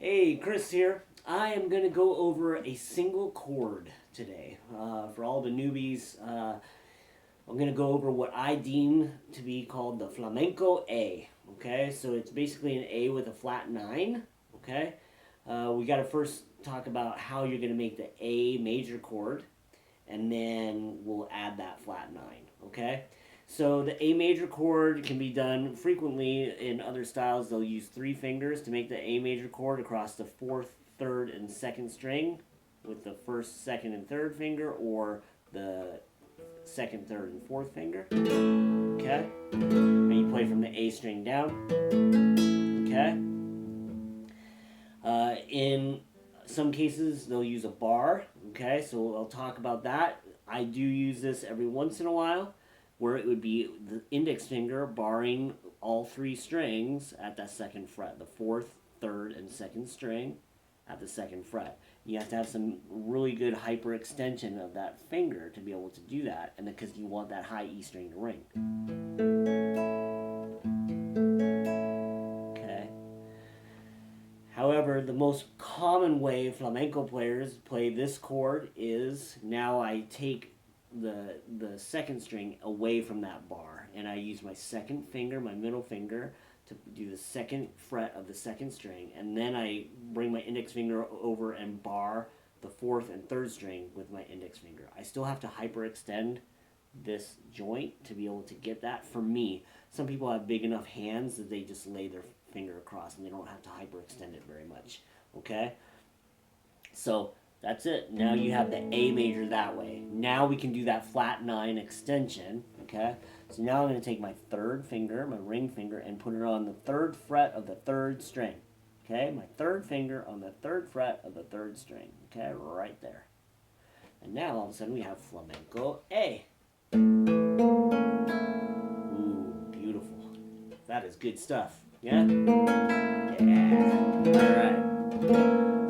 Hey, Chris here. I am going to go over a single chord today. For all the newbies, I'm going to go over what I deem to be called the flamenco A. Okay, so it's basically an A with a flat 9. Okay, we got to first talk about how you're going to make the A major chord, and then we'll add that flat 9. Okay. So the A major chord can be done frequently in other styles. They'll use 3 fingers to make the A major chord across the 4th, 3rd, and 2nd string with the 1st, 2nd, and 3rd finger, or the 2nd, 3rd, and 4th finger. Okay? And you play from the A string down. Okay? In some cases, they'll use a bar. Okay? So I'll talk about that. I do use this every once in a while, where it would be the index finger barring all 3 strings at that 2nd fret, the 4th, 3rd, and 2nd string at the 2nd fret. You have to have some really good hyperextension of that finger to be able to do that, and because you want that high E string to ring. Okay. However, the most common way flamenco players play this chord is, now I take the 2nd string away from that bar, and I use my 2nd finger, my middle finger, to do the 2nd fret of the 2nd string, and then I bring my index finger over and bar the 4th and 3rd string with my index finger. I still have to hyperextend this joint to be able to get that. For me, some people have big enough hands that they just lay their finger across and they don't have to hyperextend it very much. Okay, so that's it. Now you have the A major that way. Now we can do that flat 9 extension. Okay, so now I'm going to take my 3rd finger, my ring finger, and put it on the 3rd fret of the 3rd string. Okay, my 3rd finger on the 3rd fret of the 3rd string. Okay, right there. And now all of a sudden we have flamenco A. Ooh, beautiful. That is good stuff. Yeah? Yeah. All right.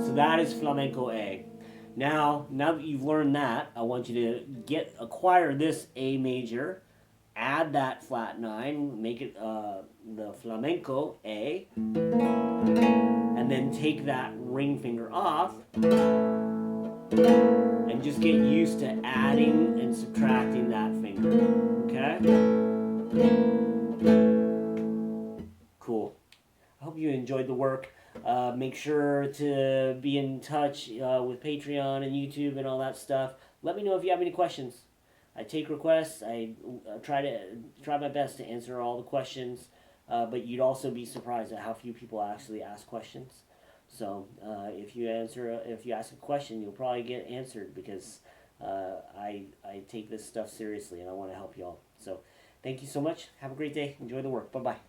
So that is flamenco A. Now that you've learned that, I want you to acquire this A major, add that flat 9, make it the flamenco A, and then take that ring finger off, and just get used to adding and subtracting that finger. Okay? Cool. I hope you enjoyed the work. Make sure to be in touch with Patreon and YouTube and all that stuff. Let me know if you have any questions. I take requests. I try my best to answer all the questions, but you'd also be surprised at how few people actually ask questions. So if you ask a question, you'll probably get answered, because I take this stuff seriously and I want to help you all. So thank you so much. Have a great day. Enjoy the work. Bye-bye.